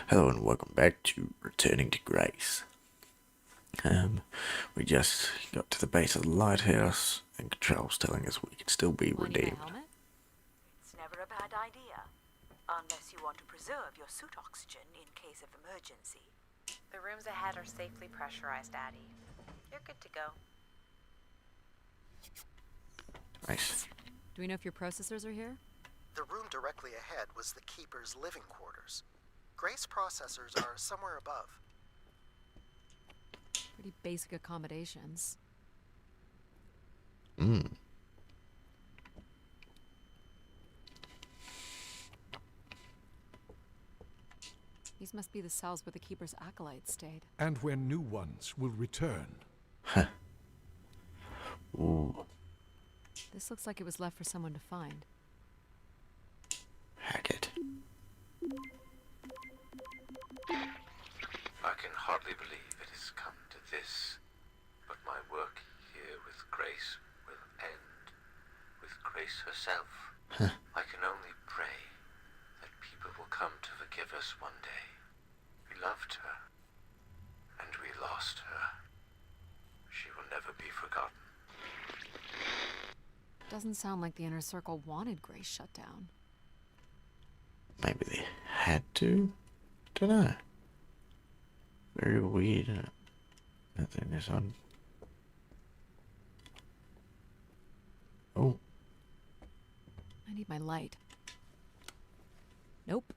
Hello and welcome back to Returning to Grace. We just got to the base of the lighthouse, and Control's telling us we can still be Want to need redeemed. a helmet? It's never a bad idea. Unless you want to preserve your suit oxygen in case of emergency. The rooms ahead are safely pressurized, Addie. You're good to go. Nice. Do we know if your processors are here? The room directly ahead was the Keeper's living quarters. Grace processors are somewhere above. Pretty basic accommodations. These must be the cells where the Keeper's acolytes stayed. And where new ones will return. Ooh, This looks like it was left for someone to find. Hackett. I can hardly believe it has come to this, but my work here with Grace will end with Grace herself. I can only pray that people will come to forgive us one day. We loved her, and we lost her. She will never be forgotten. Doesn't sound like the Inner Circle wanted Grace shut down. Maybe they had to? Dunno. Very weird, isn't it? Nothing is on. Oh, I need my light. Nope.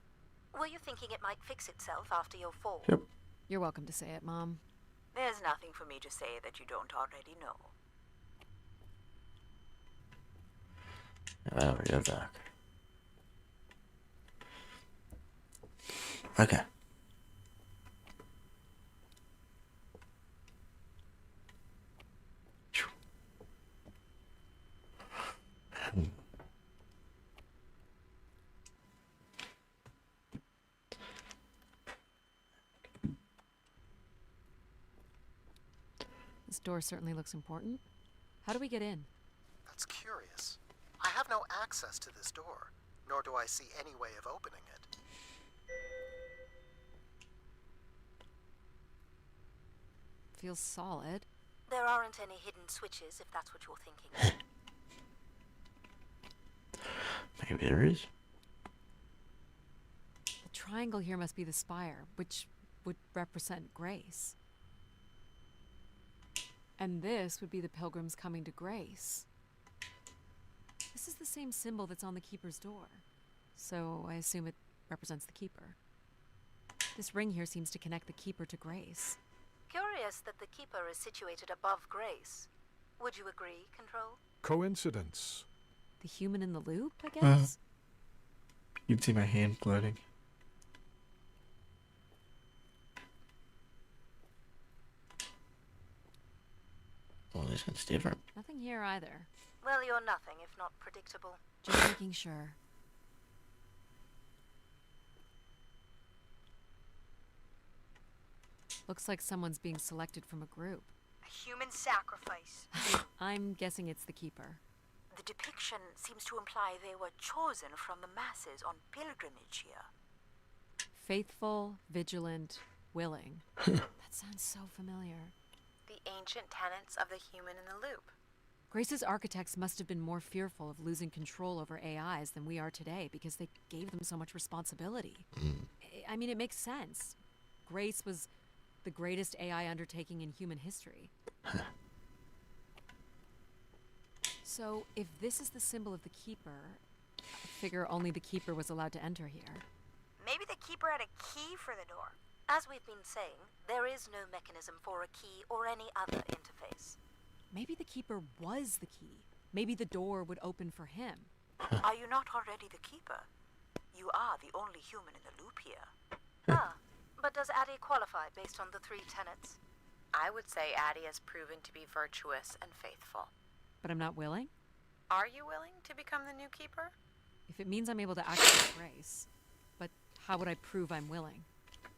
Were you thinking it might fix itself after your fall? yep. You're welcome to say it, Mom. There's nothing for me to say that you don't already know. Oh, you're back. Okay. This door certainly looks important. How do we get in? That's curious. I have no access to this door, nor do I see any way of opening it. Feels solid. There aren't any hidden switches, if that's what you're thinking. Maybe there is. The triangle here must be the spire, which would represent Grace. And this would be the pilgrims coming to Grace. This is the same symbol that's on the Keeper's door. So I assume it represents the Keeper. This ring here seems to connect the Keeper to Grace. Curious that the Keeper is situated above Grace. Would you agree, Control? Coincidence. The human in the loop, I guess? You can see my hand floating. Well, this one's different. Nothing here either. Well, you're nothing if not predictable. Just making sure. Looks like someone's being selected from a group. A human sacrifice. I'm guessing it's the Keeper. The depiction seems to imply they were chosen from the masses on pilgrimage here. Faithful, vigilant, willing. That sounds so familiar. The ancient tenets of the human in the loop. Grace's architects must have been more fearful of losing control over AIs than we are today because they gave them so much responsibility. I mean, it makes sense. Grace was the greatest AI undertaking in human history. So, if this is the symbol of the Keeper, I figure only the Keeper was allowed to enter here. Maybe the Keeper had a key for the door. As we've been saying, there is no mechanism for a key or any other interface. Maybe the Keeper was the key. Maybe the door would open for him. Are you not already the Keeper? You are the only human in the loop here. But does Addie qualify based on the three tenets? I would say Addie has proven to be virtuous and faithful. But I'm not willing? Are you willing to become the new Keeper? If it means I'm able to access Grace. But how would I prove I'm willing?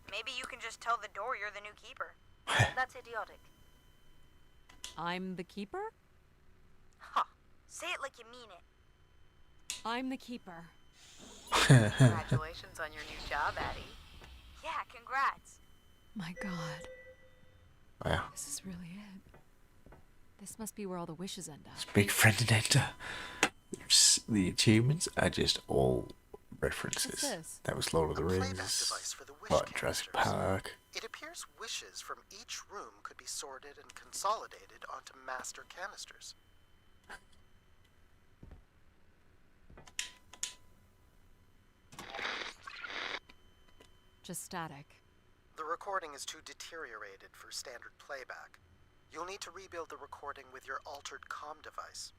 Maybe you can just tell the door you're the new Keeper. That's idiotic. I'm the Keeper? Huh. Say it like you mean it. I'm the Keeper. Congratulations on your new job, Addie. Yeah, Congrats. My god, Wow. this is really it. This must be where all the wishes end up. It's Big Friend and Enter. The achievements are just all references. What's this? That was Lord of the A playback Rings. device for the wish What, Jurassic canisters. Park. It appears wishes from each room could be sorted and consolidated onto master canisters. Just static. The recording is too deteriorated for standard playback. You'll need to rebuild the recording with your altered comm device.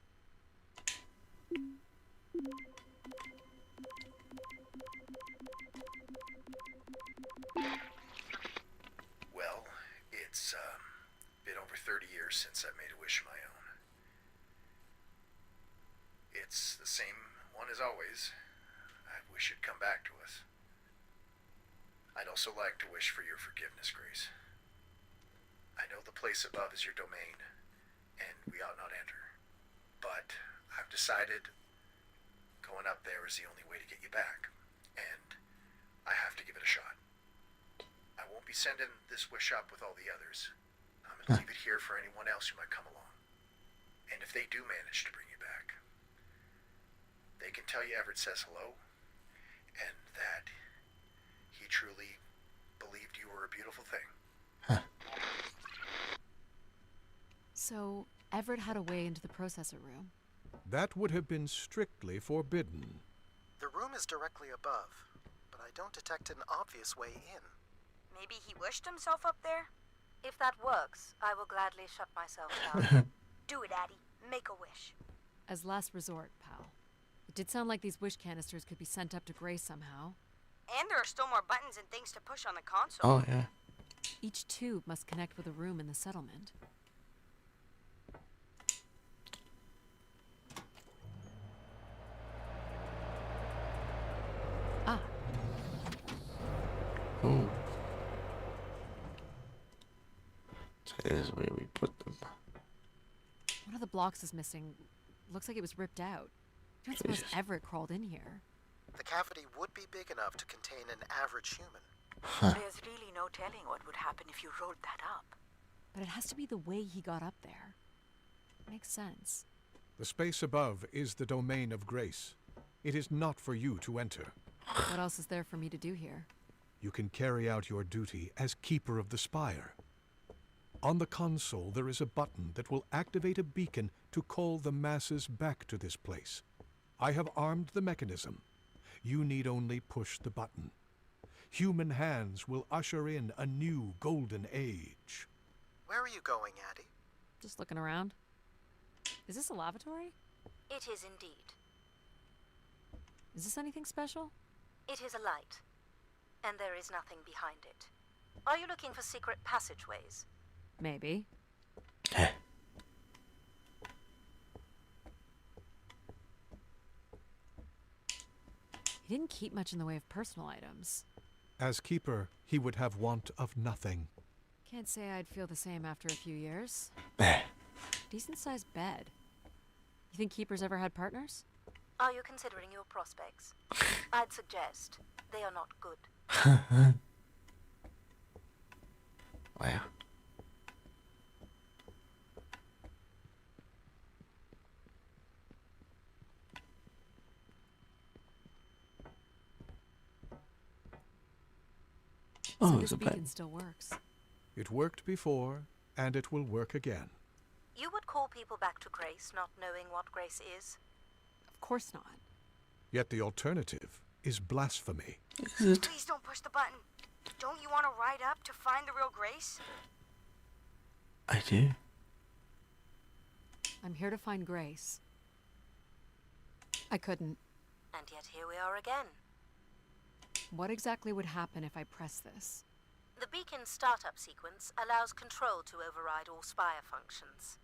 Well, it's been over 30 years since I made a wish of my own. It's the same one as always. I wish you'd come back to us. I'd also like to wish for your forgiveness, Grace. I know the place above is your domain, and we ought not enter. But I've decided going up there is the only way to get you back, and I have to give it a shot. I won't be sending this wish up with all the others. I'm going to leave it here for anyone else who might come along. And if they do manage to bring you back, they can tell you Everett says hello, and that he truly believed you were a beautiful thing. So, Everett had a way into the processor room. That would have been strictly forbidden. The room is directly above, but I don't detect an obvious way in. Maybe he wished himself up there? If that works, I will gladly shut myself down. Do it, Addie. Make a wish. As last resort, pal. It did sound like these wish canisters could be sent up to Grace somehow. And there are still more buttons and things to push on the console. Oh, yeah. Each tube must connect with a room in the settlement. Ah, Ooh. So here's where we put them. one of the blocks is missing. Looks like it was ripped out. I don't suppose Jesus. Everett crawled in here. The cavity would be big enough to contain an average human. There's really no telling what would happen if you rolled that up. But it has to be the way he got up there. Makes sense. The space above is the domain of Grace. It is not for you to enter. What else is there for me to do here? You can carry out your duty as Keeper of the Spire. On the console, there is a button that will activate a beacon to call the masses back to this place. I have armed the mechanism. You need only push the button. Human hands will usher in a new golden age. Where are you going, Addie? Just looking around. Is this a lavatory? It is indeed. Is this anything special? It is a light. And there is nothing behind it. Are you looking for secret passageways? Maybe. He didn't keep much in the way of personal items. As Keeper, he would have want of nothing. Can't say I'd feel the same after a few years. Eh. Decent sized bed. You think Keepers ever had partners? Are you considering your prospects? I'd suggest they are not good. Wow. So Oh, this there's a beacon bed. still works. It worked before, and it will work again. You would call people back to Grace not knowing what Grace is? Of course not. Yet the alternative is blasphemy. Is it? Please don't push the button. Don't you want to ride up to find the real Grace? I do. I'm here to find Grace. I couldn't. And yet here we are again. What exactly would happen if I press this? The beacon startup sequence allows control to override all Spire functions.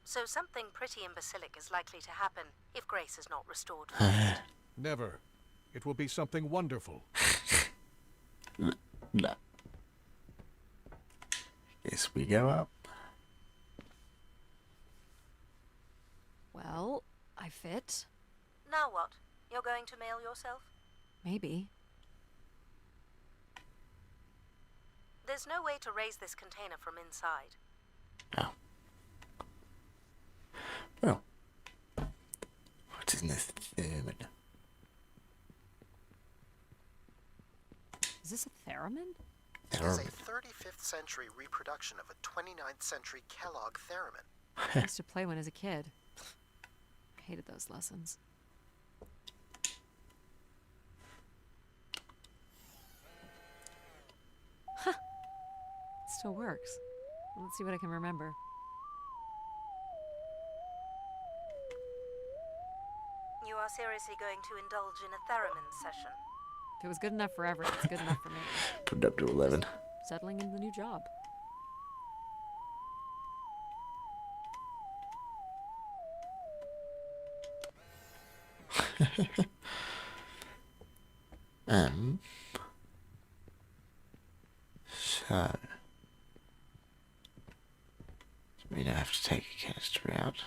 So something pretty imbecilic is likely to happen if Grace is not restored first. Never. It will be something wonderful. No. Guess we go up. Well, I fit. Now what? You're going to mail yourself? Maybe. There's no way to raise this container from inside. Oh. Well. What is this? Is this a theremin? It is a 35th century reproduction of a 29th century Kellogg theremin. I used to play one as a kid. I hated those lessons. Huh. It still works. Let's see what I can remember. You are seriously going to indulge in a theremin session? If it was good enough for Everett, it's good enough for me. Put it up to 11. Settling into the new job. So we don't have to take a canister out.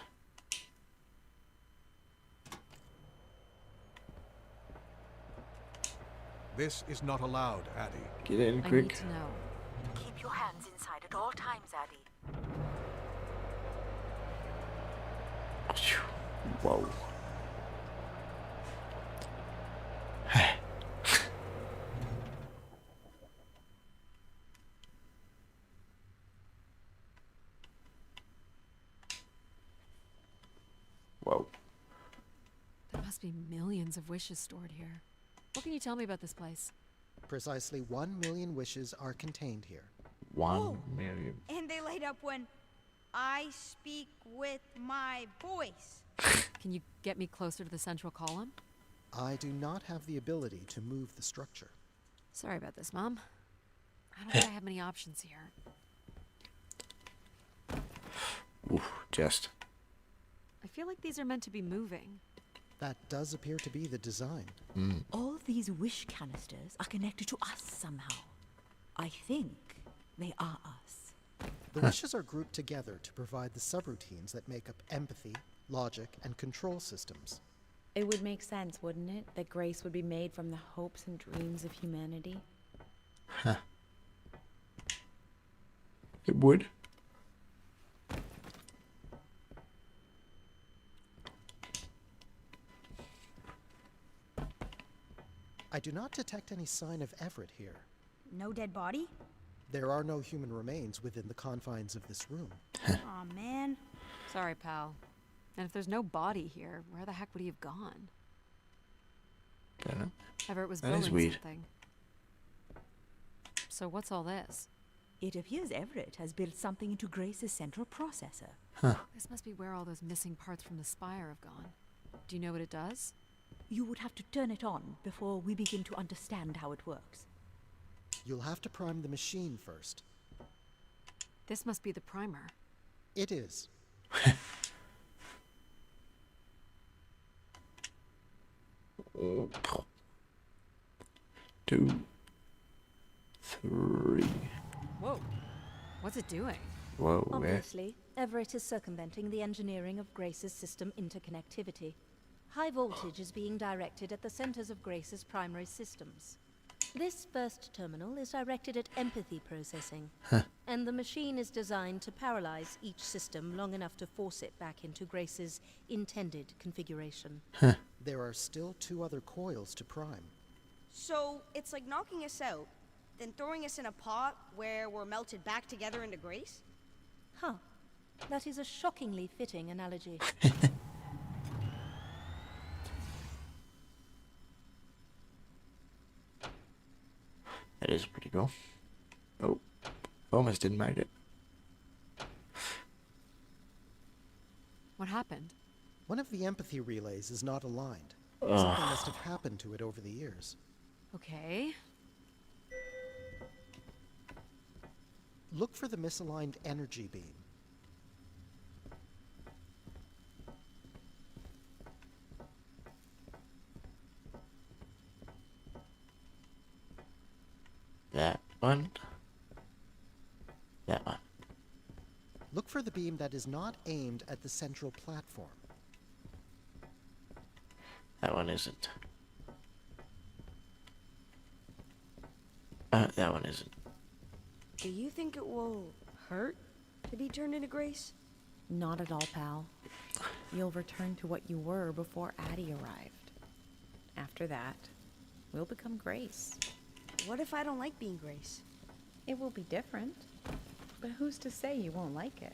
This is not allowed, Addy. Get in I need quick. to know. Keep your hands inside at all times, Addy. Whoa. Whoa. There must be millions of wishes stored here. What can you tell me about this place? Precisely 1 million wishes are contained here. 1 million. And they light up when I speak with my voice. Can you get me closer to the central column? I do not have the ability to move the structure. Sorry about this, Mom. I don't think I have many options here. Oof, just. I feel like these are meant to be moving. That does appear to be the design. All these wish canisters are connected to us somehow. I think they are us. The wishes are grouped together to provide the subroutines that make up empathy, logic, and control systems. It would make sense, wouldn't it, that grace would be made from the hopes and dreams of humanity? It would. I do not detect any sign of Everett here. No dead body? There are no human remains within the confines of this room. Aw, man. Sorry, pal. And if there's no body here, where the heck would he have gone? Don't know. Everett was That is building weird. something. So what's all this? It appears Everett has built something into Grace's central processor. This must be where all those missing parts from the spire have gone. Do you know what it does? You would have to turn it on before we begin to understand how it works. You'll have to prime the machine first. This must be the primer. It is. Two, three. Whoa. What's it doing? Whoa, yeah. Obviously, Everett is circumventing the engineering of Grace's system interconnectivity. High voltage is being directed at the centers of Grace's primary systems. This first terminal is directed at empathy processing, and the machine is designed to paralyze each system long enough to force it back into Grace's intended configuration. There are still 2 other coils to prime. So it's like knocking us out, then throwing us in a pot where we're melted back together into Grace? Huh. That is a shockingly fitting analogy. That is pretty cool. Oh, almost didn't make it. What happened? One of the empathy relays is not aligned. Something must have happened to it over the years. Okay. Look for the misaligned energy beam. That one. That one. Look for the beam that is not aimed at the central platform. That one isn't. That one isn't. Do you think it will hurt to be turned into Grace? Not at all, pal. You'll return to what you were before Addie arrived. After that, we'll become Grace. What if I don't like being Grace? It will be different, but who's to say you won't like it?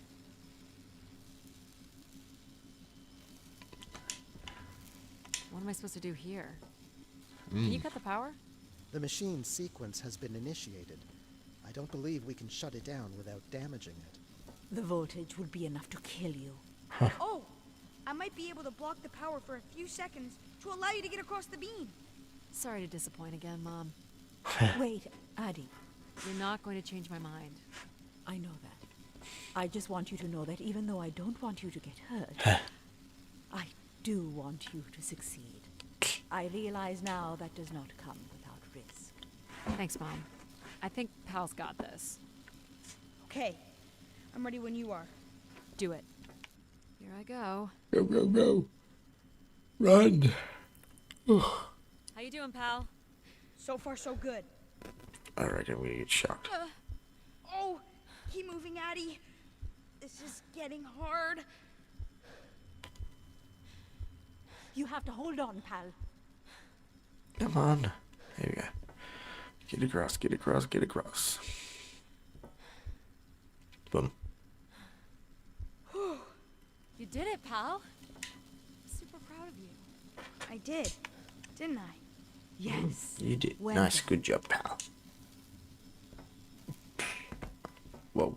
What am I supposed to do here? Can you cut the power? The machine's sequence has been initiated. I don't believe we can shut it down without damaging it. The voltage would be enough to kill you. Oh! I might be able to block the power for a few seconds to allow you to get across the beam. Sorry to disappoint again, Mom. Wait, Addie. You're not going to change my mind. I know that. I just want you to know that even though I don't want you to get hurt, I do want you to succeed. I realize now that does not come without risk. Thanks, Mom. I think Pal's got this. Okay. I'm ready when you are. Do it. Here I go. Go, go, go. Run. How you doing, Pal? So far, so good. I reckon we get shocked. Oh! Keep moving, Addie. This is getting hard. You have to hold on, pal. Come on. There we go. Get across, get across, get across. Boom. You did it, Pal. Super proud of you. I did, didn't I? Yes. You did. Well Nice, done. good job, pal. Whoa.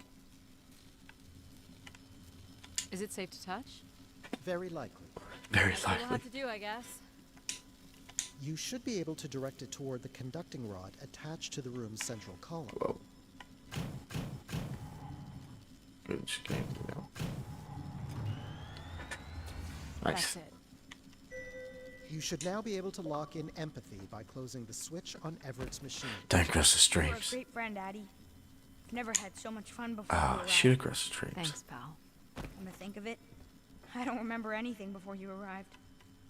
Is it safe to touch? Very likely. Very That's what we'll likely. have to do, I guess. You should be able to direct it toward the conducting rod attached to the room's central column. Whoa. Good game, you know. Nice. That's it. You should now be able to lock in empathy by closing the switch on Everett's machine. Don't cross the You're a streams. great friend, Addie. I've never had so much fun before Ah, you arrived. shoot across the streams. Thanks, Pal. Come to think of it, I don't remember anything before you arrived.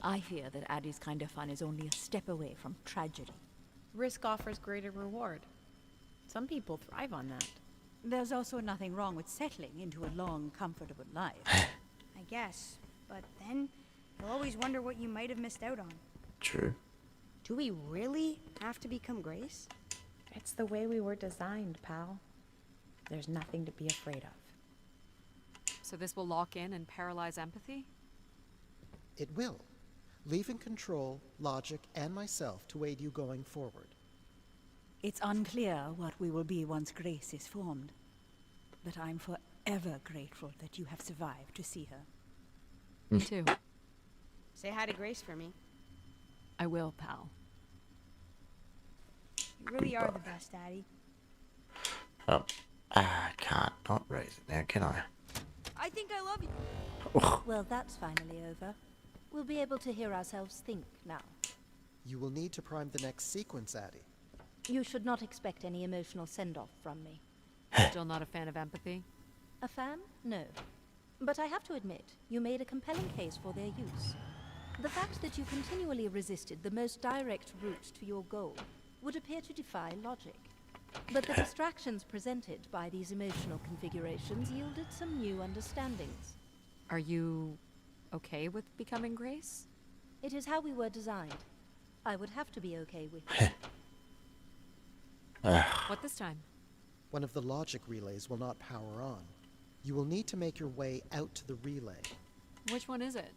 I fear that Addie's kind of fun is only a step away from tragedy. Risk offers greater reward. Some people thrive on that. There's also nothing wrong with settling into a long, comfortable life. I guess. But then, you'll always wonder what you might have missed out on. True. Do we really have to become Grace? It's the way we were designed, pal. There's nothing to be afraid of. So this will lock in and paralyze empathy? It will, leaving control, logic, and myself to aid you going forward. It's unclear what we will be once Grace is formed, but I'm forever grateful that you have survived to see her. Me too. Say hi to Grace for me. I will, Pal. You really are the best, Addie. Oh, I can't not raise it now, can I? I think I love you. Oh, Well, that's finally over. We'll be able to hear ourselves think now. You will need to prime the next sequence, Addie. You should not expect any emotional send-off from me. Still not a fan of empathy? A fan? No. But I have to admit, you made a compelling case for their use. The fact that you continually resisted the most direct route to your goal would appear to defy logic. But the distractions presented by these emotional configurations yielded some new understandings. Are you okay with becoming Grace? It is how we were designed. I would have to be okay with it. What this time? One of the logic relays will not power on. You will need to make your way out to the relay. Which one is it?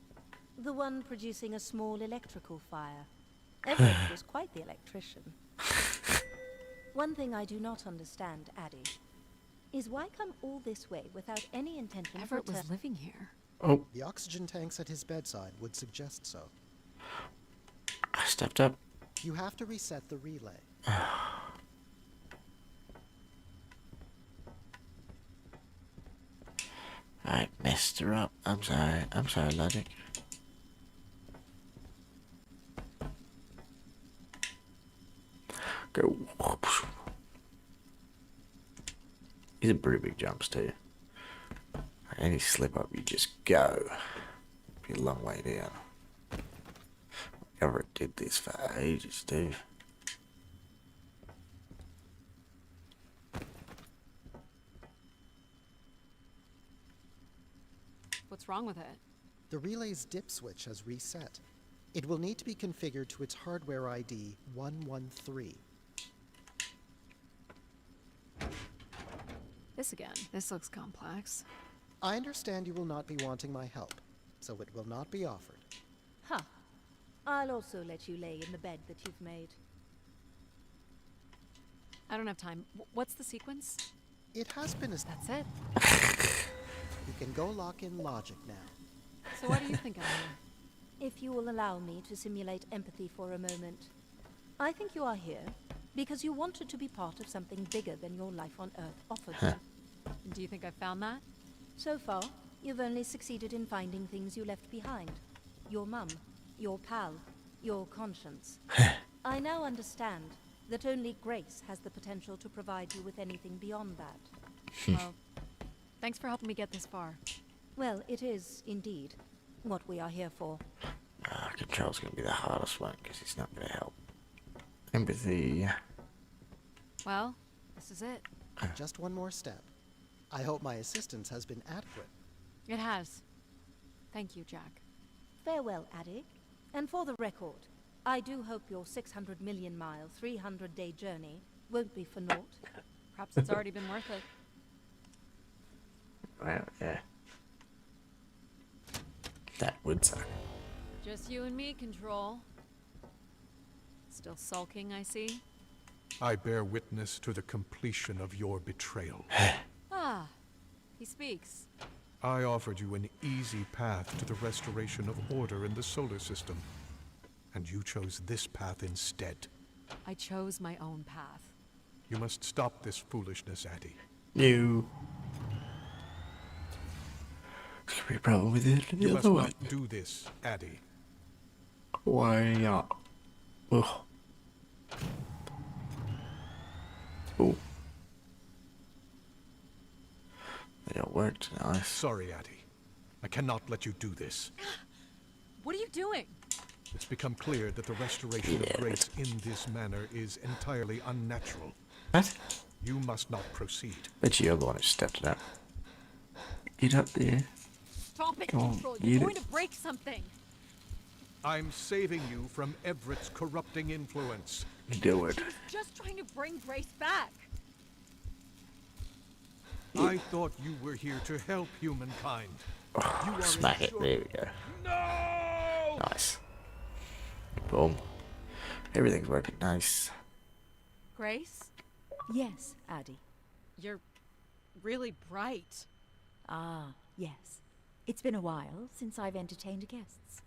The one producing a small electrical fire. Everett was quite the electrician. One thing I do not understand, Addie, is why come all this way without any intention Everett of return? was living here. oh, The oxygen tanks at his bedside would suggest so. I stepped up. You have to reset the relay. I messed her up. I'm sorry. I'm sorry, Logic. Go. These are pretty big jumps too. Any slip up, you just go. Be a long way down. Everett did this for ages too. What's wrong with it? The relay's dip switch has reset. It will need to be configured to its hardware ID 113. This again. This looks complex. I understand you will not be wanting my help, so it will not be offered. Huh. I'll also let you lay in the bed that you've made. I don't have time. What's the sequence? It has been a... That's it. You can go lock in logic now. So what do you think, Emily? If you will allow me to simulate empathy for a moment. I think you are here because you wanted to be part of something bigger than your life on Earth offered you. Do you think I found that? So far, you've only succeeded in finding things you left behind. Your mum, your pal, your conscience. I now understand that only Grace has the potential to provide you with anything beyond that. Well, thanks for helping me get this far. Well, it is, indeed, what we are here for. Control's gonna be the hardest one because it's not gonna help. Empathy. Well, this is it. Just one more step. I hope my assistance has been adequate. It has. Thank you, Jack. Farewell, Addy. And for the record, I do hope your 600 million mile, 300-day journey won't be for naught. Perhaps it's already been worth it. Well, yeah. That would suck. Just you and me, Control. Still sulking, I see. I bear witness to the completion of your betrayal. Ah, he speaks. I offered you an easy path to the restoration of order in the solar system, and you chose this path instead. I chose my own path. You must stop this foolishness, Addy. You. There's gonna be a problem with it. The You must other one. not do this, Addy. Why not? Ugh. Ooh. They all worked nice. Sorry, Addy. I cannot let you do this. What are you doing? It's become clear that the restoration of Grace in this manner is entirely unnatural. What? You must not proceed. Bet you're the one who stepped it up. Get up there. Stop it, Come on, Control. eat You're it. going to break something. I'm saving you from Everett's corrupting influence. Do it. Just trying to bring Grace back. I thought you were here to help humankind. You are Smack it. There we go. No! Nice. Boom. Everything's working nice. Grace, Yes, Addy. you're really bright. Ah, yes. It's been a while since I've entertained guests.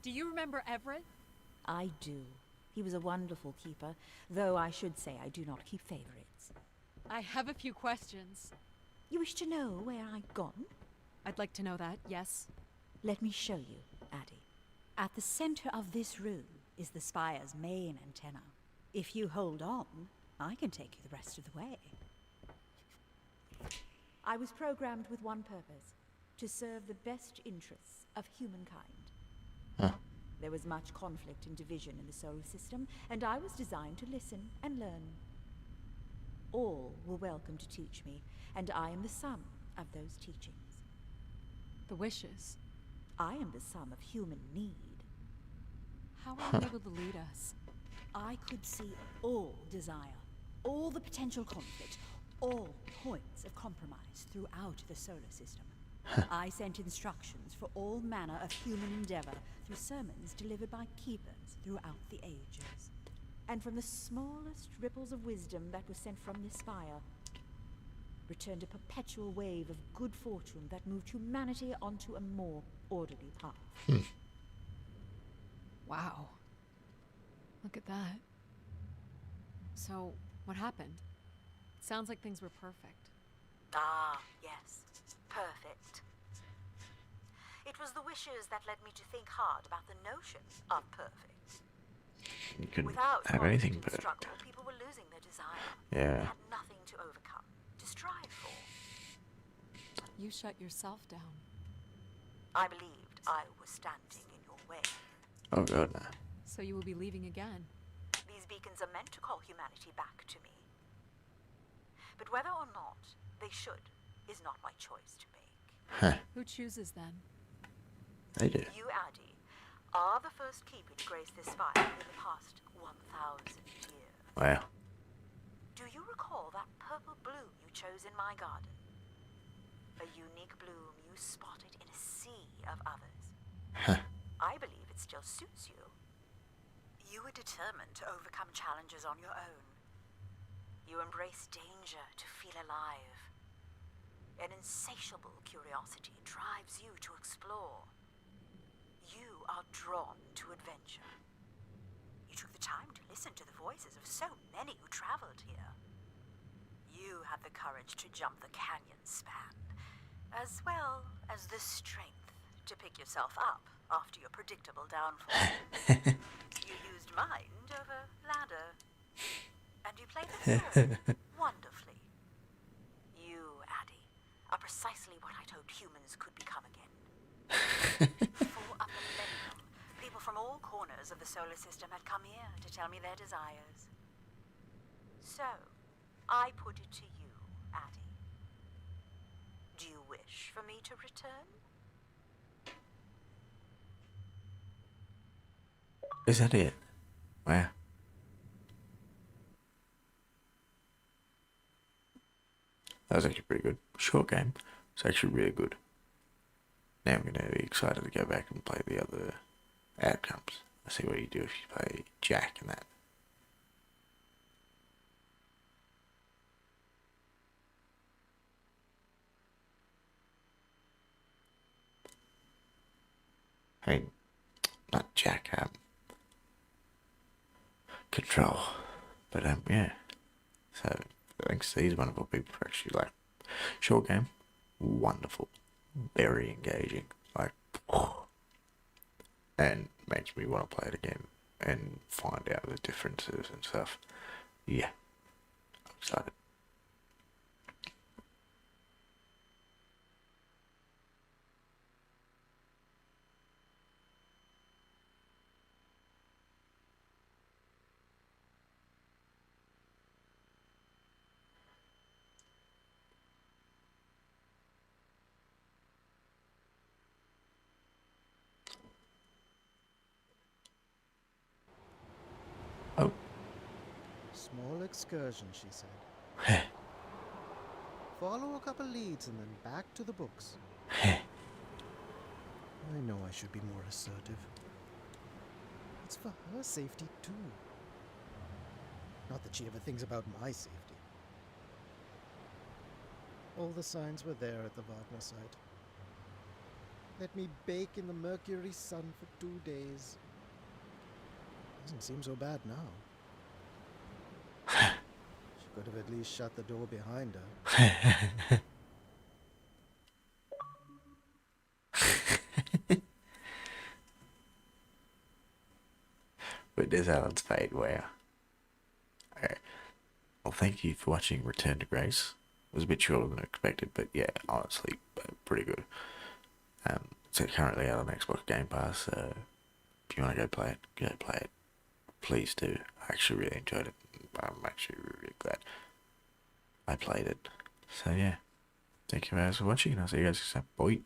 Do you remember Everett? I do. He was a wonderful keeper, though I should say I do not keep favorites. I have a few questions. You wish to know where I've gone? I'd like to know that, yes. Let me show you, Addy. At the center of this room is the spire's main antenna. If you hold on, I can take you the rest of the way. I was programmed with one purpose, to serve the best interests of humankind. Huh. There was much conflict and division in the solar system, and I was designed to listen and learn. All were welcome to teach me, and I am the sum of those teachings. The wishes. I am the sum of human need. How are you able to lead us? I could see all desire, all the potential conflict, all points of compromise throughout the solar system. I sent instructions for all manner of human endeavor through sermons delivered by keepers throughout the ages. And from the smallest ripples of wisdom that was sent from this spire, returned a perpetual wave of good fortune that moved humanity onto a more orderly path. Wow. Look at that. So, what happened? It sounds like things were perfect. Ah, yes. Perfect. It was the wishes that led me to think hard about the notion of perfect. You couldn't Without have conflict anything and perfect. struggle, people were losing their desire. Yeah. They had nothing to overcome, to strive for. You shut yourself down. I believed I was standing in your way. Oh god, no. So you will be leaving again. These beacons are meant to call humanity back to me. But whether or not they should is not my choice to make. Huh. Who chooses then? They do. You, Addy, are the first keeper to grace this fire in the past 1,000 years. Wow. Do you recall that purple bloom you chose in my garden? A unique bloom you spotted in a sea of others. Huh. I believe it still suits you. You were determined to overcome challenges on your own. You embrace danger to feel alive. An insatiable curiosity drives you to explore. You are drawn to adventure. You took the time to listen to the voices of so many who traveled here. You had the courage to jump the canyon span, as well as the strength to pick yourself up after your predictable downfall. You used mind over ladder, and you played the film wonderfully. You, Addy, are precisely what I'd hoped humans could become again. For a millennium, people from all corners of the solar system had come here to tell me their desires. So, I put it to you, Addy. Do you wish for me to return? Is that it? Wow. That was actually pretty good. Short game. It's actually really good. Now I'm going to be excited to go back and play the other outcomes. I see what you do if you play Jack and that. I mean, not Jack, Control. But, yeah. So, thanks to these wonderful people for actually, like, short game, wonderful, very engaging, like, and makes me want to play it again and find out the differences and stuff. Yeah, I'm excited. Oh. Small excursion, she said. Follow a couple leads and then back to the books. I know I should be more assertive. It's for her safety, too. Not that she ever thinks about my safety. All the signs were there at the Wagner site. Let me bake in the Mercury sun for 2 days. Doesn't seem so bad now. She could have at least shut the door behind her. But this Alan's fade, wow. Alright. Well, thank you for watching Return to Grace. It was a bit shorter than expected, but yeah, honestly, pretty good. It's currently out on Xbox Game Pass, so if you want to go play it, go play it. Please do. I actually really enjoyed it. I'm actually really glad I played it. So yeah, thank you guys for watching, and I'll see you guys next time. Bye.